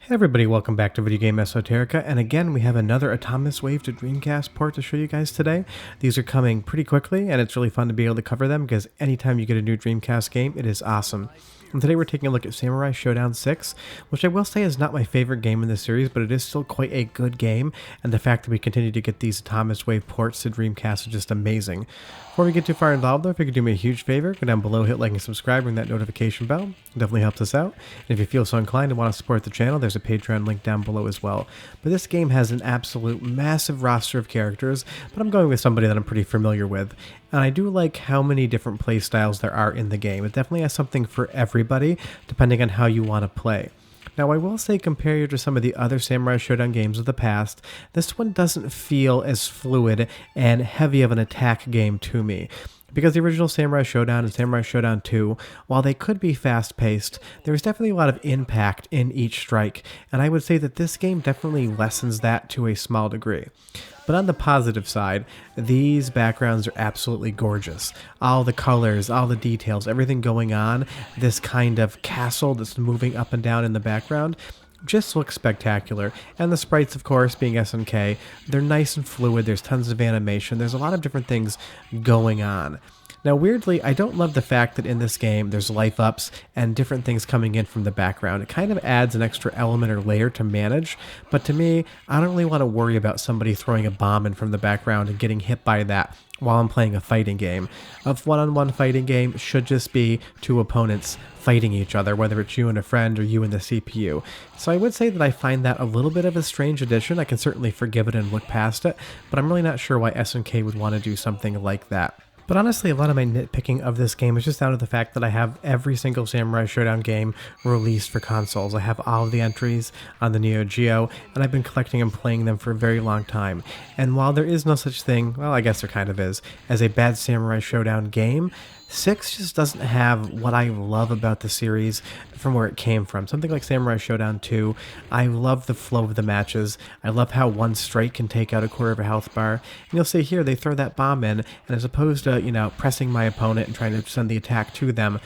Hey everybody, welcome back to Video Game Esoterica, and again we have another Atomiswave to Dreamcast port to show you guys today. These are coming pretty quickly, and it's really fun to be able to cover them because anytime you get a new Dreamcast game, it is awesome. And today we're taking a look at Samurai Shodown VI, which I will say is not my favorite game in the series, but it is still quite a good game, and the fact that we continue to get these Atomiswave ports to Dreamcast is just amazing. Before we get too far involved though, if you could do me a huge favor, go down below, hit like and subscribe, ring that notification bell. It definitely helps us out. And if you feel so inclined and want to support the channel, there's a Patreon link down below as well. But this game has an absolute massive roster of characters, but I'm going with somebody that I'm pretty familiar with. And I do like how many different play styles there are in the game. It definitely has something for everybody, depending on how you want to play. Now I will say, compared to some of the other Samurai Shodown games of the past, this one doesn't feel as fluid and heavy of an attack game to me. Because the original Samurai Shodown and Samurai Shodown 2, while they could be fast-paced, there's definitely a lot of impact in each strike, and I would say that this game definitely lessens that to a small degree. But on the positive side, these backgrounds are absolutely gorgeous. All the colors, all the details, everything going on, this kind of castle that's moving up and down in the background, just looks spectacular. And the sprites, of course, being SNK, they're nice and fluid, there's tons of animation, there's a lot of different things going on. Now weirdly, I don't love the fact that in this game there's life ups and different things coming in from the background. It kind of adds an extra element or layer to manage, but to me, I don't really want to worry about somebody throwing a bomb in from the background and getting hit by that while I'm playing a fighting game. A one-on-one fighting game should just be two opponents fighting each other, whether it's you and a friend or you and the CPU. So I would say that I find that a little bit of a strange addition. I can certainly forgive it and look past it, but I'm really not sure why SNK would want to do something like that. But honestly, a lot of my nitpicking of this game is just down to the fact that I have every single Samurai Shodown game released for consoles. I have all of the entries on the Neo Geo, and I've been collecting and playing them for a very long time. And while there is no such thing, well, I guess there kind of is, as a bad Samurai Shodown game, 6 just doesn't have what I love about the series from where it came from. Something like Samurai Shodown 2, I love the flow of the matches. I love how one strike can take out a quarter of a health bar. And you'll see here, they throw that bomb in, and as opposed to, pressing my opponent and trying to send the attack to them,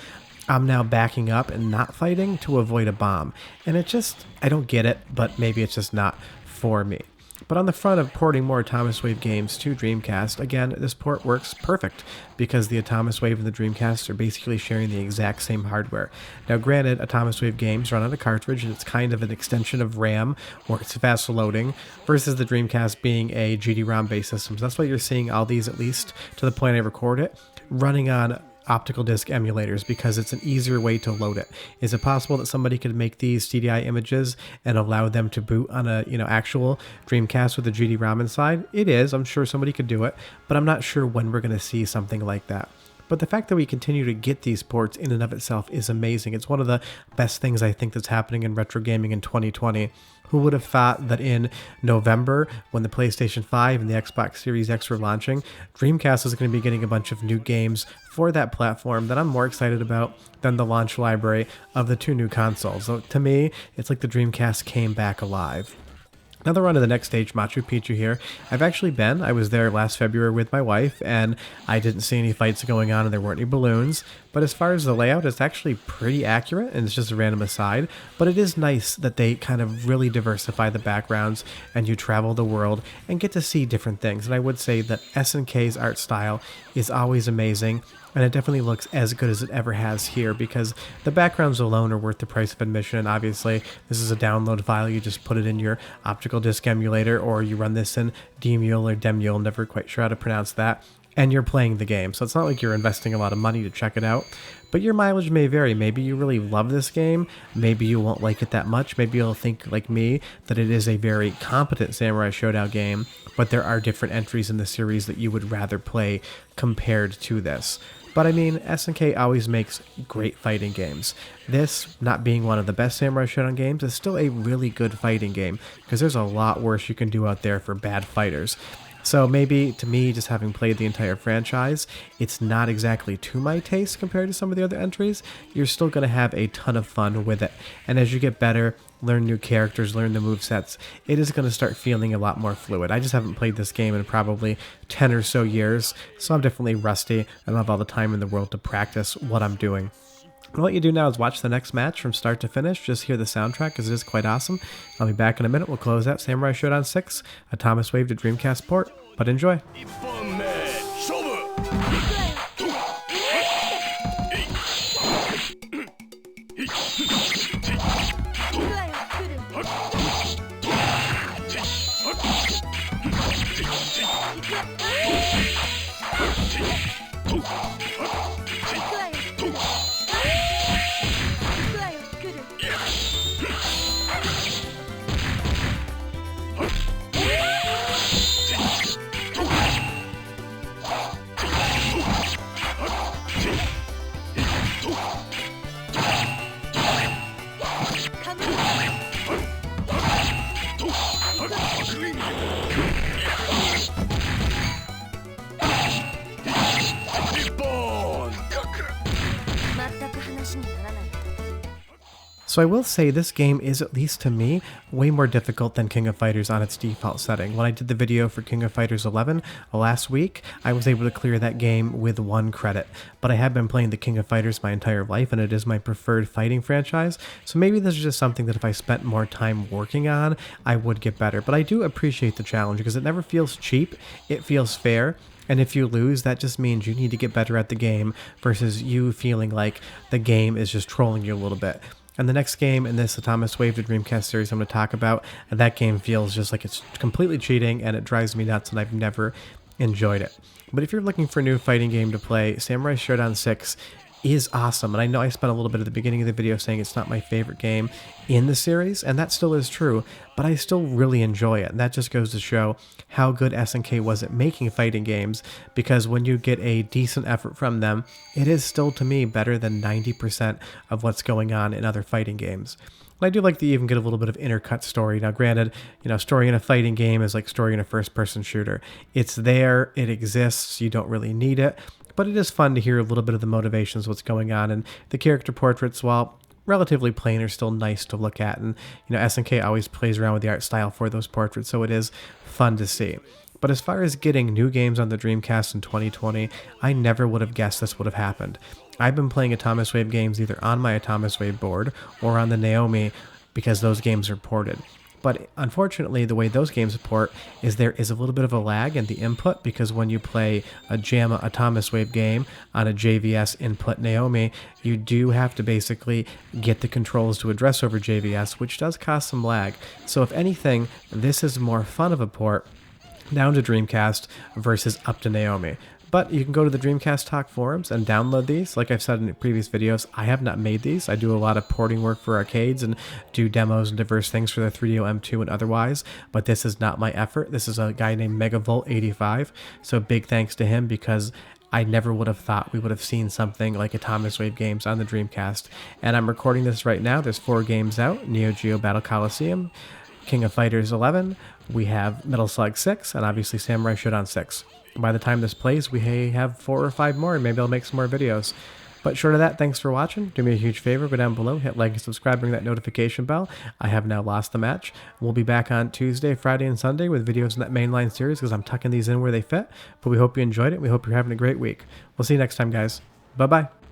I'm now backing up and not fighting to avoid a bomb. And I don't get it, but maybe it's just not for me. But on the front of porting more Atomiswave games to Dreamcast, again, this port works perfect because the Atomiswave and the Dreamcast are basically sharing the exact same hardware. Now granted, Atomiswave games run on a cartridge and it's kind of an extension of RAM, or it's fast loading, versus the Dreamcast being a GD-ROM based system. So that's why you're seeing all these, at least to the point I record it, running on optical disc emulators because it's an easier way to load it. Is it possible that somebody could make these CDI images and allow them to boot on a actual Dreamcast with a GD-ROM inside? It is. I'm sure somebody could do it, but I'm not sure when we're going to see something like that. But the fact that we continue to get these ports in and of itself is amazing. It's one of the best things I think that's happening in retro gaming in 2020. Who would have thought that in November, when the PlayStation 5 and the Xbox Series X were launching, Dreamcast is going to be getting a bunch of new games for that platform that I'm more excited about than the launch library of the two new consoles. So to me, it's like the Dreamcast came back alive. Now that we're on to the next stage, Machu Picchu here. I was there last February with my wife, and I didn't see any fights going on and there weren't any balloons. But as far as the layout, it's actually pretty accurate, and it's just a random aside. But it is nice that they kind of really diversify the backgrounds, and you travel the world and get to see different things. And I would say that SNK's art style is always amazing, and it definitely looks as good as it ever has here because the backgrounds alone are worth the price of admission. And obviously, this is a download file. You just put it in your optical disc emulator, or you run this in Demule or Demule, never quite sure how to pronounce that, and you're playing the game. So it's not like you're investing a lot of money to check it out. But your mileage may vary. Maybe you really love this game. Maybe you won't like it that much. Maybe you'll think, like me, that it is a very competent Samurai Shodown game, but there are different entries in the series that you would rather play compared to this. But I mean, SNK always makes great fighting games. This, not being one of the best Samurai Shodown games, is still a really good fighting game, because there's a lot worse you can do out there for bad fighters. So maybe, to me, just having played the entire franchise, it's not exactly to my taste compared to some of the other entries. You're still going to have a ton of fun with it. And as you get better, learn new characters, learn the movesets, it is going to start feeling a lot more fluid. I just haven't played this game in probably 10 or so years, so I'm definitely rusty. I don't have all the time in the world to practice what I'm doing. And what you do now is watch the next match from start to finish, just hear the soundtrack because it is quite awesome. I'll be back in a minute. We'll close out Samurai Shodown 6, Atomiswave to Dreamcast port, but enjoy. So I will say this game is, at least to me, way more difficult than King of Fighters on its default setting. When I did the video for King of Fighters 11 last week, I was able to clear that game with 1 credit. But I have been playing the King of Fighters my entire life, and it is my preferred fighting franchise. So maybe this is just something that if I spent more time working on, I would get better. But I do appreciate the challenge because it never feels cheap, it feels fair. And if you lose, that just means you need to get better at the game versus you feeling like the game is just trolling you a little bit. And the next game in this Atomiswave to Dreamcast series I'm going to talk about, that game feels just like it's completely cheating and it drives me nuts and I've never enjoyed it. But if you're looking for a new fighting game to play, Samurai Shodown 6 is awesome. And I know I spent a little bit at the beginning of the video saying it's not my favorite game in the series, and that still is true, but I still really enjoy it. And that just goes to show how good SNK was at making fighting games, because when you get a decent effort from them, it is still, to me, better than 90% of what's going on in other fighting games. And I do like that you even get a little bit of intercut story. Now, granted, story in a fighting game is like story in a first-person shooter. It's there, it exists, you don't really need it, but it is fun to hear a little bit of the motivations, what's going on, and the character portraits, while relatively plain, are still nice to look at. And SNK always plays around with the art style for those portraits, so it is fun to see. But as far as getting new games on the Dreamcast in 2020, I never would have guessed this would have happened. I've been playing Atomiswave games either on my Atomiswave board or on the Naomi because those games are ported. But unfortunately, the way those games port is there is a little bit of a lag in the input, because when you play a JAMA Atomiswave game on a JVS input Naomi, you do have to basically get the controls to address over JVS, which does cause some lag. So if anything, this is more fun of a port down to Dreamcast versus up to Naomi. But you can go to the Dreamcast Talk forums and download these. Like I've said in previous videos, I have not made these. I do a lot of porting work for arcades and do demos and diverse things for the 3DO M2 and otherwise, but this is not my effort. This is a guy named MegaVolt 85, so big thanks to him, because I never would have thought we would have seen something like Atomiswave games on the Dreamcast. And I'm recording this right now. There's 4 games out: Neo Geo Battle Coliseum, King of Fighters 11, we have Metal Slug 6, and obviously Samurai Shodown 6. By the time this plays, we have 4 or 5 more, and maybe I'll make some more videos. But short of that, thanks for watching. Do me a huge favor, go down below, hit like and subscribe, ring that notification bell. I have now lost the match. We'll be back on Tuesday, Friday, and Sunday with videos in that mainline series, because I'm tucking these in where they fit. But we hope you enjoyed it. We hope you're having a great week. We'll see you next time, guys. Bye-bye.